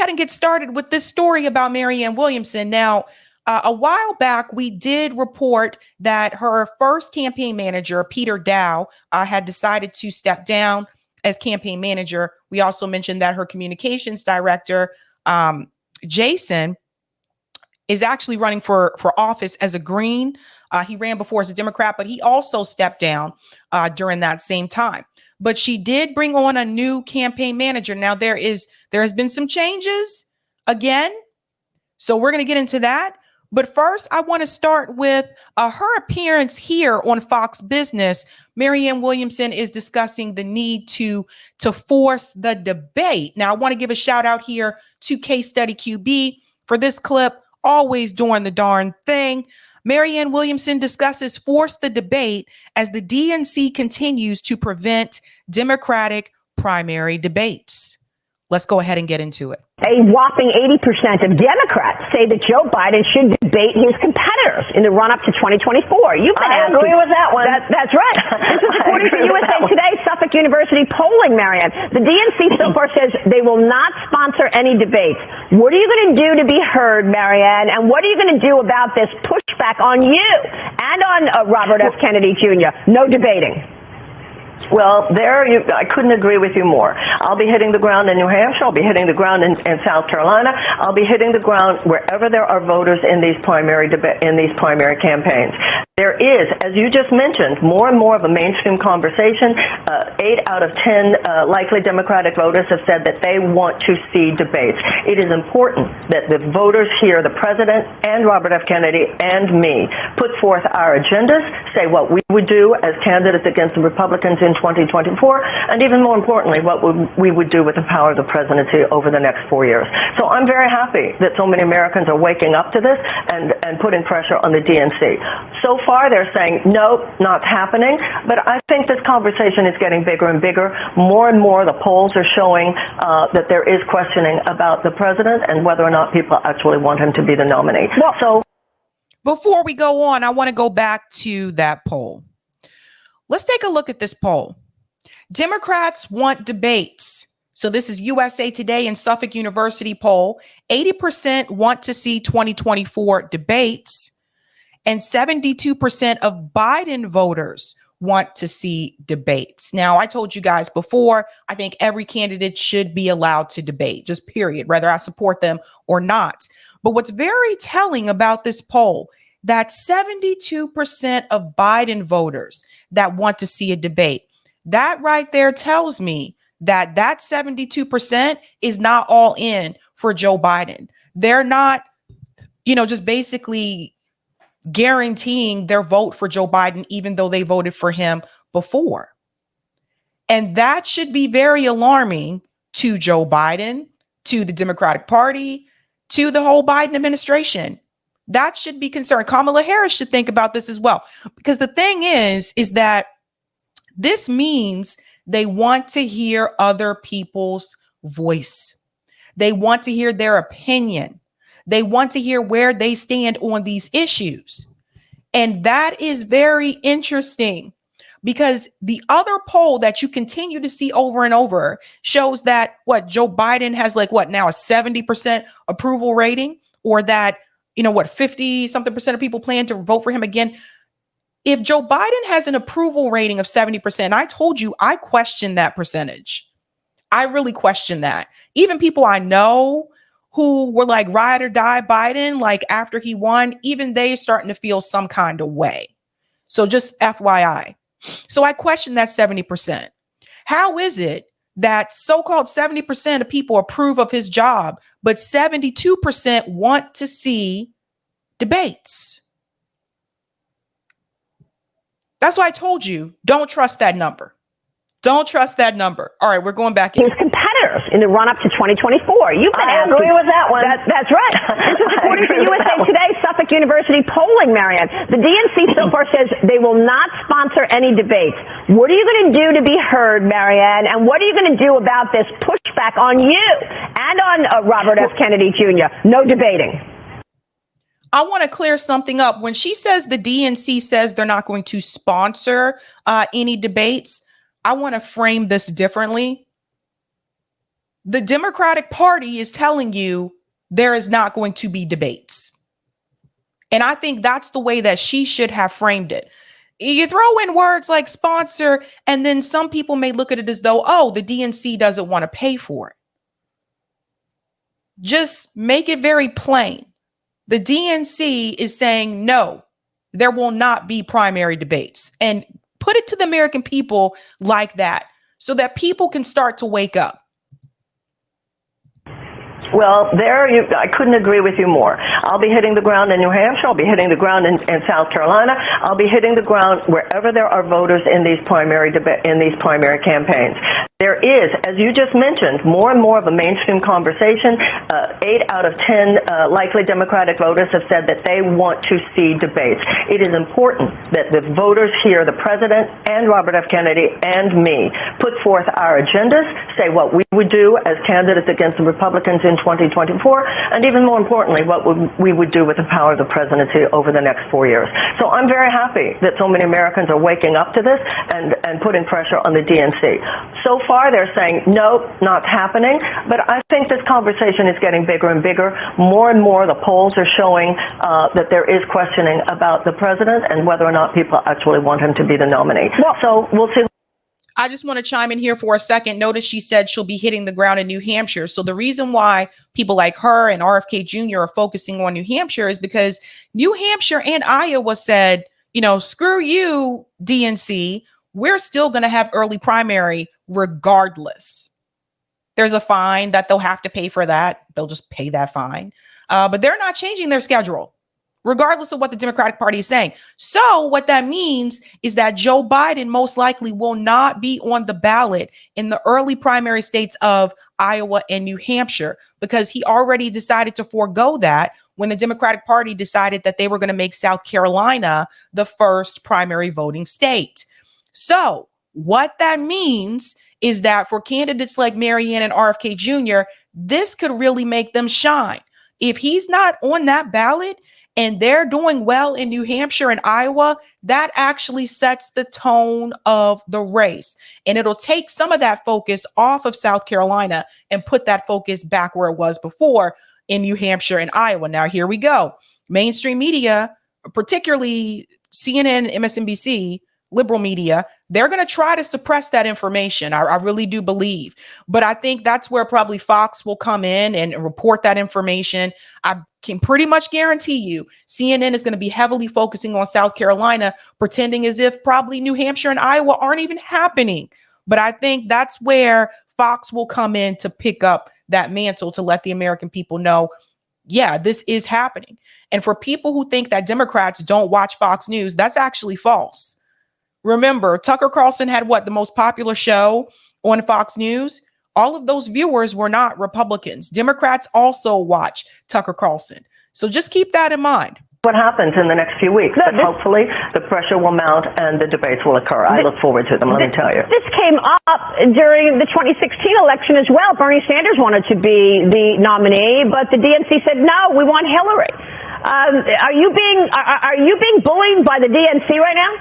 ahead and get started with this story about Marianne Williamson. Now, a while back, we did report that her first campaign manager, Peter Dow, had decided to step down as campaign manager. We also mentioned that her communications director, Jason, is actually running for office as a Green. He ran before as a Democrat, but he also stepped down during that same time. But she did bring on a new campaign manager. Now, there has been some changes again. So we're going to get into that. But first, I want to start with her appearance here on Fox Business. Marianne Williamson is discussing the need to force the debate. Now, I want to give a shout out here to Case Study QB for this clip, always doing the darn thing. Marianne Williamson discusses force the debate as the DNC continues to prevent Democratic primary debates. Let's go ahead and get into it. A whopping 80% of Democrats say that Joe Biden should debate his competitors in the run-up to 2024. You've been asking. I agree with that one. That's right. This is according to USA Today, Suffolk University polling, Marianne. The DNC so far says they will not sponsor any debates. What are you going to do to be heard, Marianne? And what are you going to do about this pushback on you and on Robert F. Kennedy Jr.? No debating. Well, I couldn't agree with you more. I'll be hitting the ground in New Hampshire. I'll be hitting the ground in South Carolina. I'll be hitting the ground wherever there are voters in these primary campaigns. There is, as you just mentioned, more and more of a mainstream conversation. 8 out of 10 likely Democratic voters have said that they want to see debates. It is important that the voters hear the president and Robert F. Kennedy and me put forth our agendas, say what we would do as candidates against the Republicans in 2024, and even more importantly, what we would do with the power of the presidency over the next 4 years. So I'm very happy that so many Americans are waking up to this and putting pressure on the DNC. So far, they're saying, nope, not happening. But I think this conversation is getting bigger and bigger. More and more, the polls are showing that there is questioning about the president and whether or not people actually want him to be the nominee. Well, so before we go on, I want to go back to that poll. Let's take a look at this poll. Democrats want debates. So this is USA Today and Suffolk University poll. 80% want to see 2024 debates, and 72% of Biden voters want to see debates. Now, I told you guys before, I think every candidate should be allowed to debate, just period, whether I support them or not. But what's very telling about this poll, that 72% of Biden voters that want to see a debate, that right there tells me that 72% is not all in for Joe Biden. They're not, just basically guaranteeing their vote for Joe Biden, even though they voted for him before. And that should be very alarming to Joe Biden, to the Democratic Party, to the whole Biden administration. That should be concerned. Kamala Harris should think about this as well, because the thing is that this means they want to hear other people's voice. They want to hear their opinion. They want to hear where they stand on these issues. And that is very interesting, because the other poll that you continue to see over and over shows that Joe Biden has now a 70% approval rating, or that 50 something percent of people plan to vote for him again. If Joe Biden has an approval rating of 70%, I told you I question that percentage. I really question that. Even people I know who were like ride or die Biden, like after he won, even they starting to feel some kind of way. So just FYI. So I question that 70%. How is it that so-called 70% of people approve of his job, but 72% want to see debates? That's why I told you, don't trust that number. Don't trust that number. All right, we're going back in. His competitors in the run-up to 2024. You've been asking. I agree with that one. That's right. This is according to USA Today, Suffolk University polling, Marianne. The DNC so far says they will not sponsor any debates. What are you going to do to be heard, Marianne? And what are you going to do about this pushback on you and on Robert F. Kennedy Jr.? No debating. I want to clear something up. When she says the DNC says they're not going to sponsor any debates, I want to frame this differently. The Democratic Party is telling you there is not going to be debates. And I think that's the way that she should have framed it. You throw in words like sponsor, and then some people may look at it as though, oh, the DNC doesn't want to pay for it. Just make it very plain. The DNC is saying, no, there will not be primary debates. And put it to the American people like that so that people can start to wake up. Well, I couldn't agree with you more. I'll be hitting the ground in New Hampshire. I'll be hitting the ground in South Carolina. I'll be hitting the ground wherever there are voters in these primary campaigns. There is, as you just mentioned, more and more of a mainstream conversation. 8 out of 10 likely Democratic voters have said that they want to see debates. It is important that the voters hear the president and Robert F. Kennedy and me put forth our agendas, say what we would do as candidates against the Republicans in 2024, and even more importantly, what we would do with the power of the presidency over the next 4 years. So I'm very happy that so many Americans are waking up to this and putting pressure on the DNC. So far, they're saying, no, not happening. But I think this conversation is getting bigger and bigger. More and more, the polls are showing that there is questioning about the president and whether or not people actually want him to be the nominee. Well, so we'll see. I just want to chime in here for a second. Notice she said she'll be hitting the ground in New Hampshire. So the reason why people like her and RFK Jr. are focusing on New Hampshire is because New Hampshire and Iowa said, screw you, DNC. We're still going to have early primary regardless. There's a fine that they'll have to pay for that. They'll just pay that fine. But they're not changing their schedule, regardless of what the Democratic Party is saying. So what that means is that Joe Biden most likely will not be on the ballot in the early primary states of Iowa and New Hampshire, because he already decided to forego that when the Democratic Party decided that they were going to make South Carolina the first primary voting state. So what that means is that for candidates like Marianne and RFK Jr., this could really make them shine. If he's not on that ballot and they're doing well in New Hampshire and Iowa, that actually sets the tone of the race. And it'll take some of that focus off of South Carolina and put that focus back where it was before in New Hampshire and Iowa. Now, here we go. Mainstream media, particularly CNN, MSNBC, liberal media, they're going to try to suppress that information. I really do believe. But I think that's where probably Fox will come in and report that information. I can pretty much guarantee you CNN is going to be heavily focusing on South Carolina, pretending as if probably New Hampshire and Iowa aren't even happening. But I think that's where Fox will come in to pick up that mantle to let the American people know, yeah, this is happening. And for people who think that Democrats don't watch Fox News, that's actually false. Remember, Tucker Carlson had the most popular show on Fox News? All of those viewers were not Republicans. Democrats also watch Tucker Carlson. So just keep that in mind. What happens in the next few weeks, but hopefully the pressure will mount and the debates will occur. I look forward to them, let me tell you. This came up during the 2016 election as well. Bernie Sanders wanted to be the nominee, but the DNC said, no, we want Hillary. Are you being bullied by the DNC right now?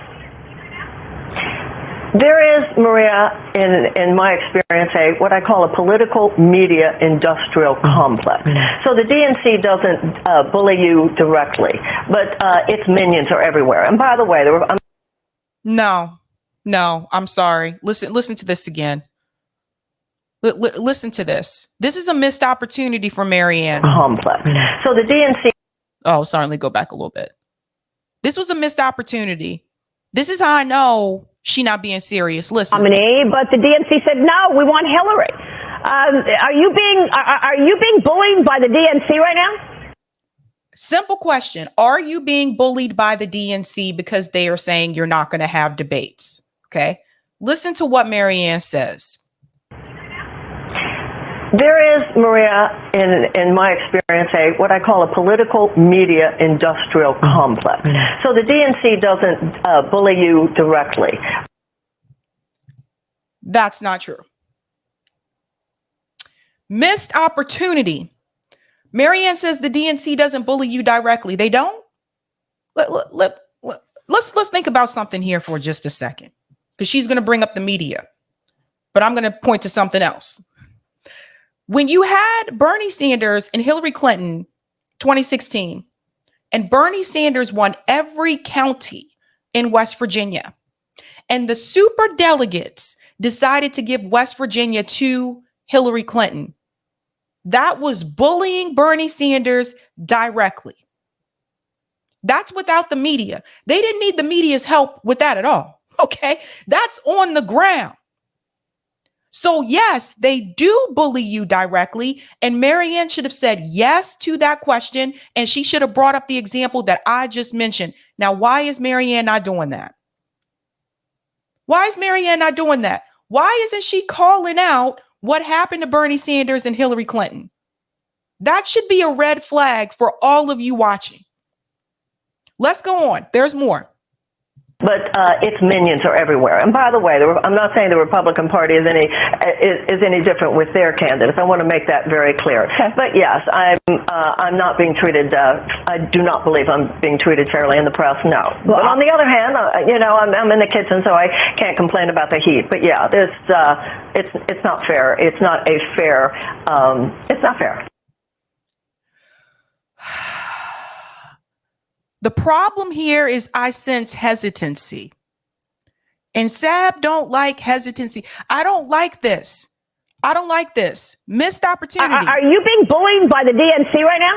There is, Maria, in my experience, what I call a political media industrial complex. So the DNC doesn't bully you directly, but its minions are everywhere. And by the way, No, I'm sorry. Listen to this again. Listen to this. This is a missed opportunity for Marianne. Complex. So the DNC. Oh, sorry. Let me go back a little bit. This was a missed opportunity. This is how I know she not being serious. Listen. Nominee, but the DNC said, no, we want Hillary. Are you being bullied by the DNC right now? Simple question. Are you being bullied by the DNC because they are saying you're not going to have debates? Okay. Listen to what Marianne says. There is, Maria, in my experience, what I call a political media industrial complex. So the DNC doesn't bully you directly. That's not true. Missed opportunity. Marianne says the DNC doesn't bully you directly. They don't? Let's think about something here for just a second, because she's going to bring up the media, but I'm going to point to something else. When you had Bernie Sanders and Hillary Clinton 2016, and Bernie Sanders won every county in West Virginia, and the super delegates decided to give West Virginia to Hillary Clinton, that was bullying Bernie Sanders directly. That's without the media. They didn't need the media's help with that at all. Okay. That's on the ground. So yes, they do bully you directly. And Marianne should have said yes to that question. And she should have brought up the example that I just mentioned. Now, why is Marianne not doing that? Why is Marianne not doing that? Why isn't she calling out what happened to Bernie Sanders and Hillary Clinton? That should be a red flag for all of you watching. Let's go on. There's more. But its minions are everywhere. And by the way, I'm not saying the Republican Party is any different with their candidates. I want to make that very clear. Okay. But yes, I'm not being treated. I do not believe I'm being treated fairly in the press. No. Well, but on the other hand, I'm in the kitchen, so I can't complain about the heat. But yeah, it's not fair. It's not a fair. It's not fair. The problem here is I sense hesitancy. And Sab don't like hesitancy. I don't like this. I don't like this. Missed opportunity. Are you being bullied by the DNC right now?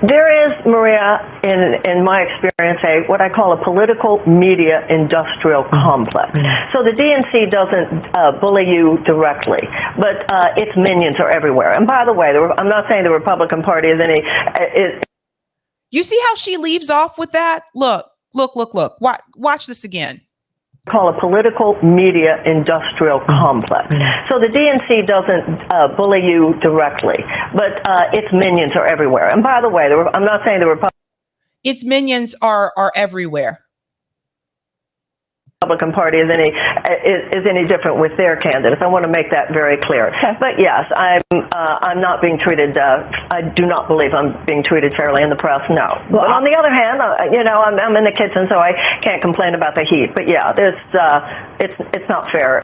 There is, Maria, in my experience, what I call a political media industrial complex. So the DNC doesn't bully you directly, but its minions are everywhere. And by the way, I'm not saying the Republican Party is any. You see how she leaves off with that? Look. Watch this again. Call a political media industrial complex. So the DNC doesn't bully you directly, but its minions are everywhere. And by the way, I'm not saying the its minions are everywhere. Republican Party is any different with their candidates. I want to make that very clear. Okay. But yes, I'm not being treated. I do not believe I'm being treated fairly in the press. No. Well, but on the other hand, I'm in the kitchen, so I can't complain about the heat. But yeah, it's not fair.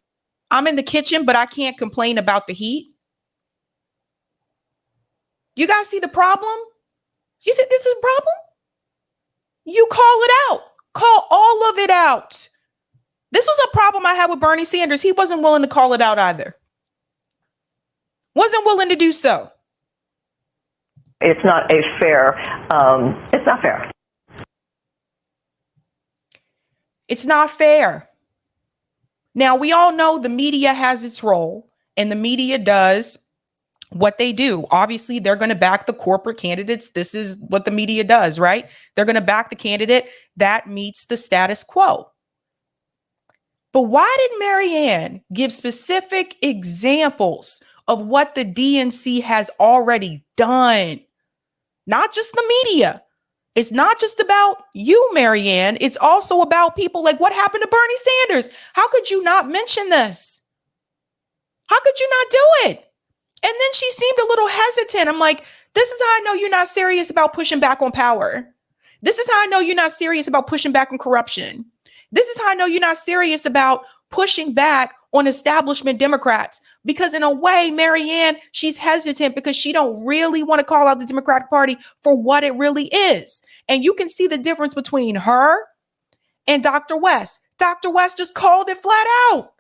I'm in the kitchen, but I can't complain about the heat. You guys see the problem? You said this is a problem? You call it out. Call all of it out. This was a problem I had with Bernie Sanders. He wasn't willing to call it out either. Wasn't willing to do so. It's not a fair. It's not fair. It's not fair. Now, we all know the media has its role, and the media does what they do. Obviously, they're going to back the corporate candidates. This is what the media does, right? They're going to back the candidate that meets the status quo. But why did Marianne give specific examples of what the DNC has already done? Not just the media. It's not just about you, Marianne. It's also about people like what happened to Bernie Sanders. How could you not mention this? How could you not do it? And then she seemed a little hesitant. I'm like, this is how I know you're not serious about pushing back on power. This is how I know you're not serious about pushing back on corruption. This is how I know you're not serious about pushing back on establishment Democrats, because in a way, Marianne, she's hesitant because she don't really want to call out the Democratic Party for what it really is. And you can see the difference between her and Dr. West. Dr. West just called it flat out.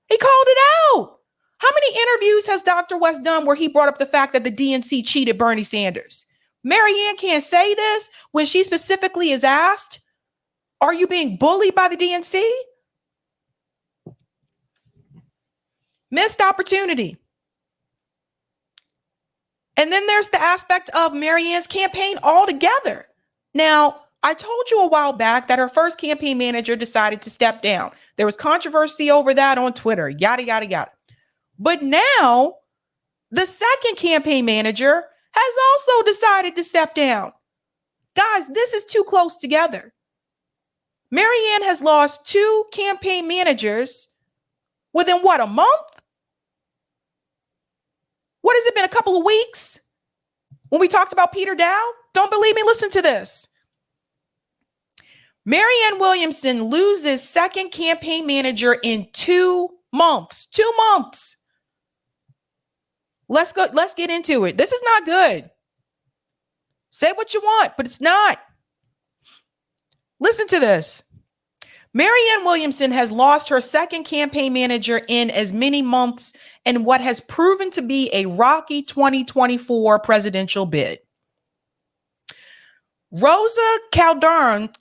He called it out. How many interviews has Dr. West done where he brought up the fact that the DNC cheated Bernie Sanders? Marianne can't say this when she specifically is asked, are you being bullied by the DNC? Missed opportunity. And then there's the aspect of Marianne's campaign altogether. Now, I told you a while back that her first campaign manager decided to step down. There was controversy over that on Twitter, yada, yada, yada. But now the second campaign manager has also decided to step down. Guys, this is too close together. Marianne has lost 2 campaign managers within what, a month? What has it been, a couple of weeks? When we talked about Peter Dow? Don't believe me? Listen to this. Marianne Williamson loses second campaign manager in 2 months. 2 months. Let's go. Let's get into it. This is not good. Say what you want, but it's not. Listen to this. Marianne Williamson has lost her second campaign manager in as many months in what has proven to be a rocky 2024 presidential bid. Rosa Calderon's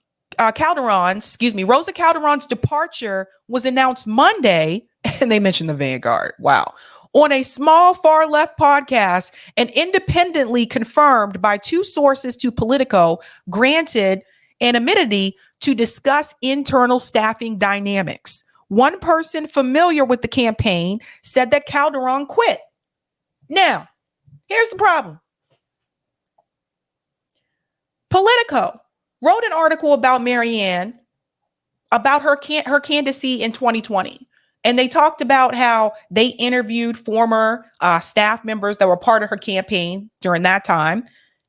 departure was announced Monday, and they mentioned the Vanguard. Wow. On a small far left podcast and independently confirmed by two sources to Politico, granted anonymity to discuss internal staffing dynamics. One person familiar with the campaign said that Calderon quit. Now, here's the problem. Politico wrote an article about Marianne, about her candidacy in 2020. And they talked about how they interviewed former staff members that were part of her campaign during that time.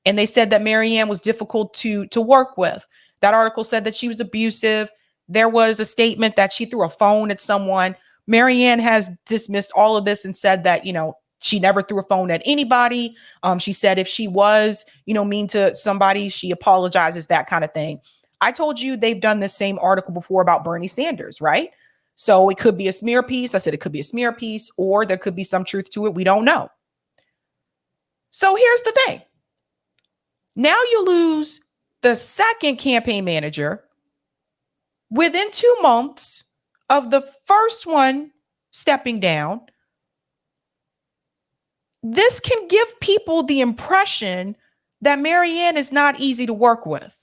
And they said that Marianne was difficult to work with. That article said that she was abusive. There was a statement that she threw a phone at someone. Marianne has dismissed all of this and said that, she never threw a phone at anybody. She said if she was, mean to somebody, she apologizes, that kind of thing. I told you they've done this same article before about Bernie Sanders, right? So it could be a smear piece. I said it could be a smear piece, or there could be some truth to it. We don't know. So here's the thing. Now you lose the second campaign manager within 2 months of the first one stepping down. This can give people the impression that Marianne is not easy to work with.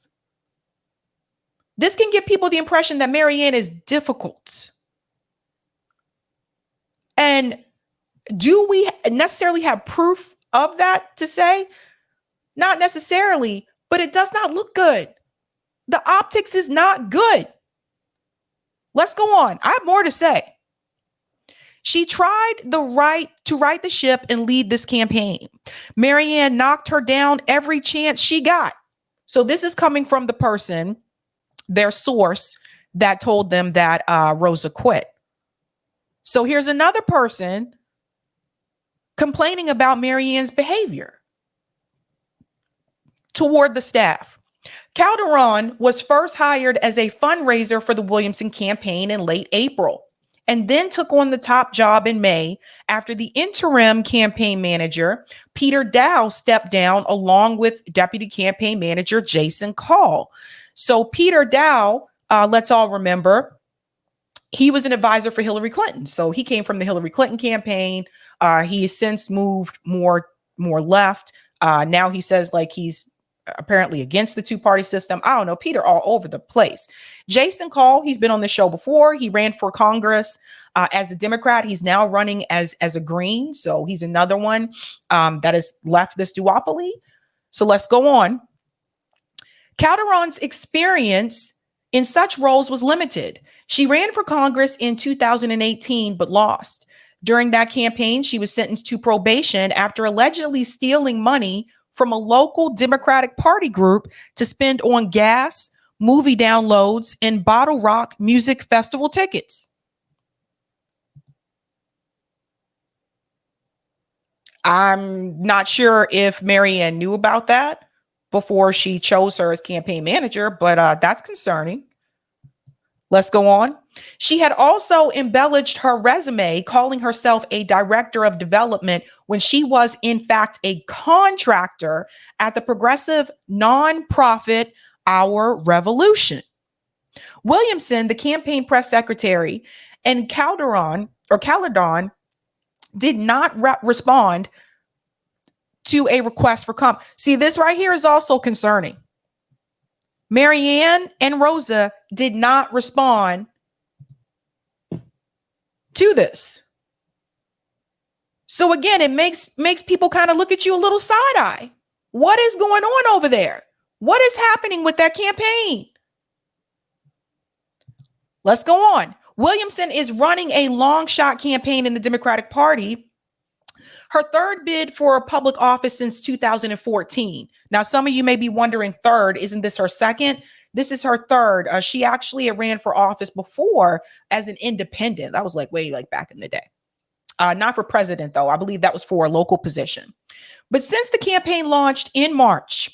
This can give people the impression that Marianne is difficult. And do we necessarily have proof of that to say? Not necessarily, but it does not look good. The optics is not good. Let's go on. I have more to say. She tried to right the ship and lead this campaign. Marianne knocked her down every chance she got. So this is coming from the person, their source, that told them that Rosa quit. So here's another person complaining about Marianne's behavior toward the staff. Calderon was first hired as a fundraiser for the Williamson campaign in late April, and then took on the top job in May after the interim campaign manager, Peter Dow, stepped down along with deputy campaign manager Jason Call. So Peter Dow, let's all remember, he was an advisor for Hillary Clinton. So he came from the Hillary Clinton campaign. He has since moved more left. Now he says like he's apparently against the two-party system. I don't know. Peter all over the place. Jason Call, he's been on the show before. He ran for Congress as a Democrat. He's now running as a Green. So he's another one that has left this duopoly. So let's go on. Calderon's experience in such roles was limited. She ran for Congress in 2018, but lost. During that campaign, she was sentenced to probation after allegedly stealing money from a local Democratic Party group to spend on gas, movie downloads, and Bottle Rock music festival tickets. I'm not sure if Marianne knew about that before she chose her as campaign manager, but that's concerning. Let's go on. She had also embellished her resume, calling herself a director of development when she was, in fact, a contractor at the progressive nonprofit Our Revolution. Williamson, the campaign press secretary, and Calderon did not respond to a request for comment. See, this right here is also concerning. Marianne and Rosa did not respond to this. So again, it makes people kind of look at you a little side eye. What is going on over there? What is happening with that campaign? Let's go on. Williamson is running a long shot campaign in the Democratic Party. Her third bid for a public office since 2014. Now, some of you may be wondering, third, isn't this her second? This is her third. She actually ran for office before as an independent. That was way back in the day. not for president, though. I believe that was for a local position. But since the campaign launched in March,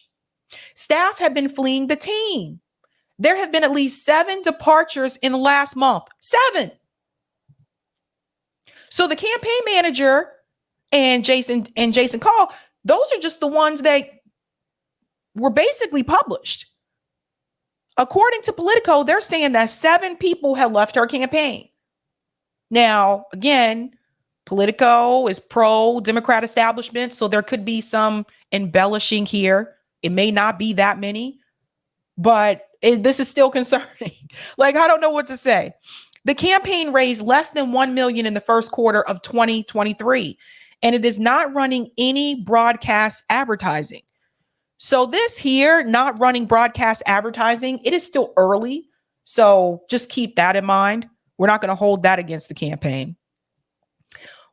staff have been fleeing the team. There have been at least 7 departures in the last month. 7. So the campaign manager and Jason Call, those are just the ones that were basically published. According to Politico, they're saying that 7 people have left her campaign. Now, again, Politico is pro-Democrat establishment, so there could be some embellishing here. It may not be that many, but this is still concerning. Like, I don't know what to say. The campaign raised less than $1 million in the first quarter of 2023, and it is not running any broadcast advertising. So this here, not running broadcast advertising, it is still early. So just keep that in mind. We're not going to hold that against the campaign.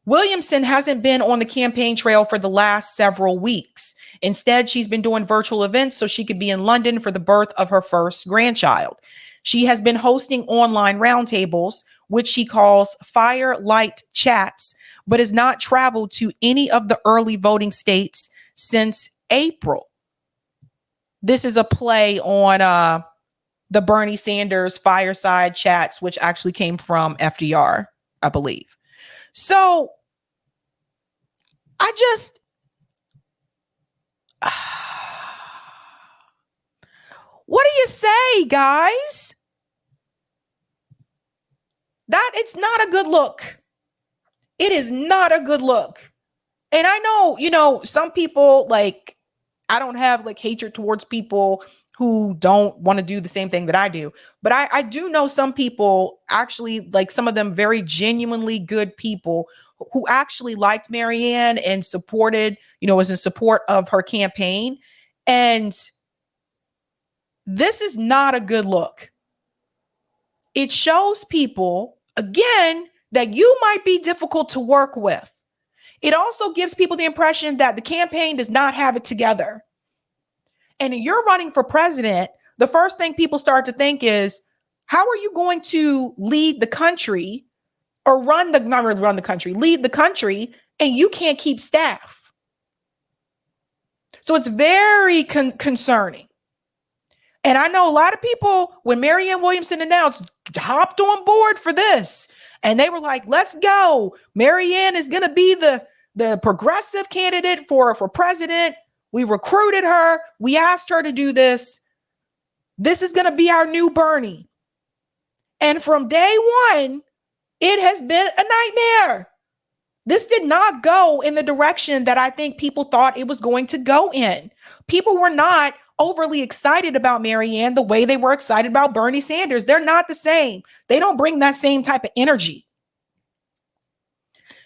Williamson hasn't been on the campaign trail for the last several weeks. Instead, she's been doing virtual events so she could be in London for the birth of her first grandchild. She has been hosting online roundtables, which she calls firelight chats, but has not traveled to any of the early voting states since April. This is a play on the Bernie Sanders fireside chats, which actually came from FDR, I believe. So what do you say, guys? That it's not a good look. It is not a good look. And I know, some people, like, I don't have like hatred towards people who don't want to do the same thing that I do. But I do know some people, actually, like some of them very genuinely good people who actually liked Marianne and supported, was in support of her campaign. And this is not a good look. It shows people, again, that you might be difficult to work with. It also gives people the impression that the campaign does not have it together. And you're running for president, the first thing people start to think is, how are you going to lead the country or lead the country, and you can't keep staff? So it's very concerning. And I know a lot of people, when Marianne Williamson announced, hopped on board for this. And they were like, let's go. Marianne is going to be the progressive candidate for president. We recruited her. We asked her to do this. This is going to be our new Bernie. And from day one, it has been a nightmare. This did not go in the direction that I think people thought it was going to go in. People were not overly excited about Marianne the way they were excited about Bernie Sanders. They're not the same. They don't bring that same type of energy.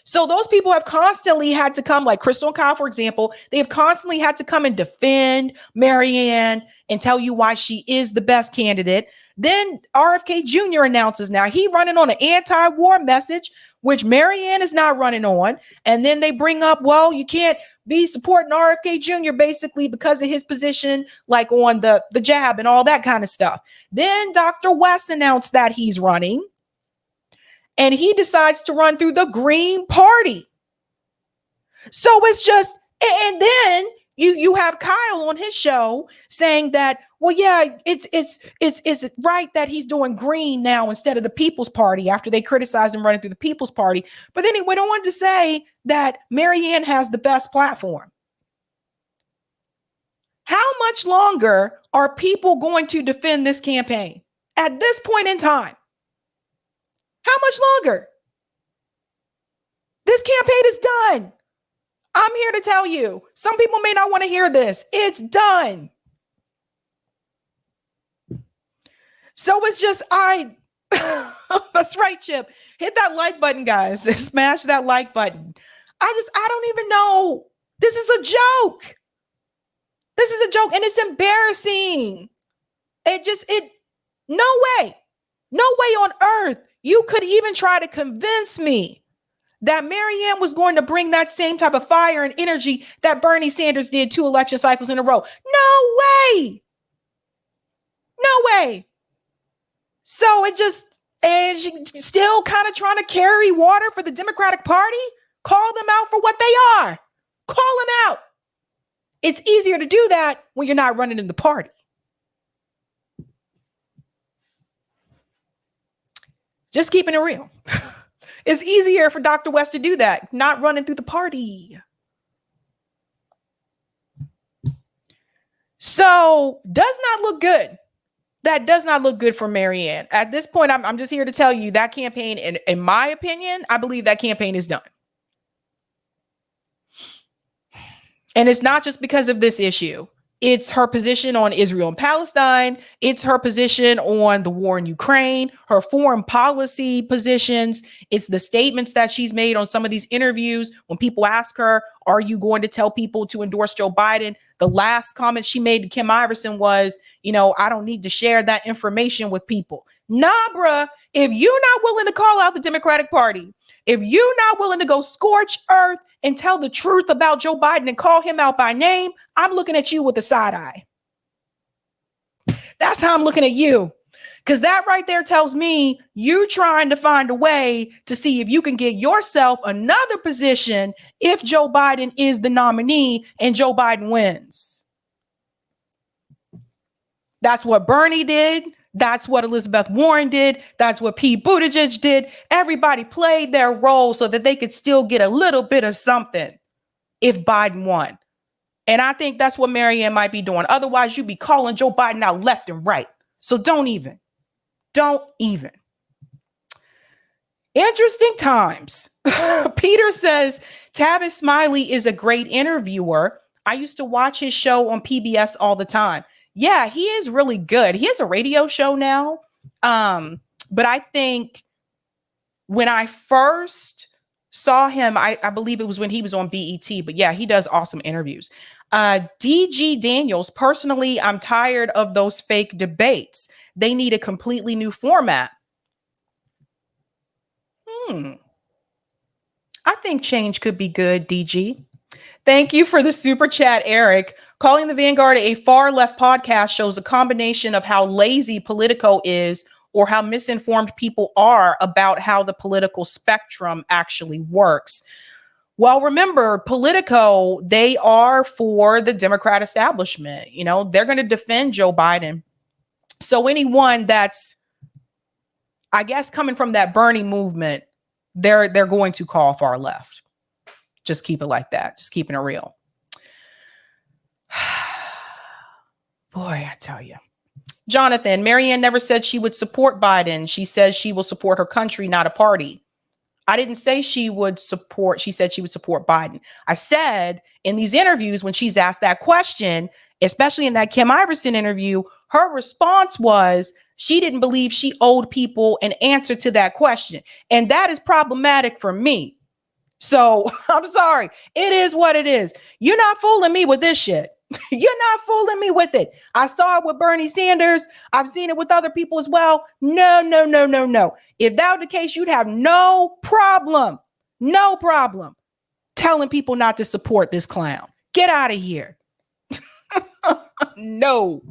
So those people have constantly had to come, like Crystal and Kyle, for example, they have constantly had to come and defend Marianne and tell you why she is the best candidate. Then RFK Jr. announces now he running on an anti-war message, which Marianne is not running on. And then they bring up, well, you can't be supporting RFK Jr. basically because of his position, like on the jab and all that kind of stuff. Then Dr. West announced that he's running. And he decides to run through the Green Party. So it's just, and then you have Kyle on his show saying that, well, yeah, it's right that he's doing green now instead of the People's Party after they criticized him running through the People's Party. But then he went on to say that Marianne has the best platform. How much longer are people going to defend this campaign at this point in time? How much longer? This campaign is done. I'm here to tell you. Some people may not want to hear this. It's done. So it's just, that's right, Chip. Hit that like button, guys. Smash that like button. I don't even know. This is a joke. This is a joke, and it's embarrassing. No way on earth you could even try to convince me that Marianne was going to bring that same type of fire and energy that Bernie Sanders did 2 election cycles in a row. No way. No way. So and she's still kind of trying to carry water for the Democratic Party. Call them out for what they are. Call them out. It's easier to do that when you're not running in the party. Just keeping it real. It's easier for Dr. West to do that, not running through the party. So, does not look good. That does not look good for Marianne. At this point, I'm just here to tell you that campaign, in my opinion, I believe that campaign is done. And it's not just because of this issue. It's her position on Israel and Palestine. It's her position on the war in Ukraine, her foreign policy positions. It's the statements that she's made on some of these interviews. When people ask her, are you going to tell people to endorse Joe Biden? The last comment she made to Kim Iverson was, I don't need to share that information with people. Nah, bruh, if you're not willing to call out the Democratic Party, if you're not willing to go scorch earth and tell the truth about Joe Biden and call him out by name, I'm looking at you with a side eye. That's how I'm looking at you. Because that right there tells me you trying to find a way to see if you can get yourself another position if Joe Biden is the nominee and Joe Biden wins. That's what Bernie did. That's what Elizabeth Warren did. That's what Pete Buttigieg did. Everybody played their role so that they could still get a little bit of something if Biden won. And I think that's what Marianne might be doing. Otherwise, you'd be calling Joe Biden out left and right. So don't even. Interesting times. Peter says, Tavis Smiley is a great interviewer. I used to watch his show on PBS all the time. Yeah, he is really good. He has a radio show now. But I think when I first saw him, I believe it was when he was on BET. But yeah, he does awesome interviews. DG Daniels, personally, I'm tired of those fake debates. They need a completely new format. I think change could be good, DG. Thank you for the super chat, Eric. Calling the Vanguard a far left podcast shows a combination of how lazy Politico is or how misinformed people are about how the political spectrum actually works. Well, remember, Politico, they are for the Democrat establishment. They're going to defend Joe Biden. So anyone that's, I guess, coming from that Bernie movement, they're going to call far left. Just keep it like that. Just keeping it real. Boy, I tell you. Jonathan, Marianne never said she would support Biden. She says she will support her country, not a party. I didn't say she said she would support Biden. I said in these interviews, when she's asked that question, especially in that Kim Iverson interview, her response was she didn't believe she owed people an answer to that question. And that is problematic for me. So I'm sorry. It is what it is. You're not fooling me with this shit. You're not fooling me with it. I saw it with Bernie Sanders. I've seen it with other people as well. No. If that were the case, you'd have no problem telling people not to support this clown. Get out of here. No.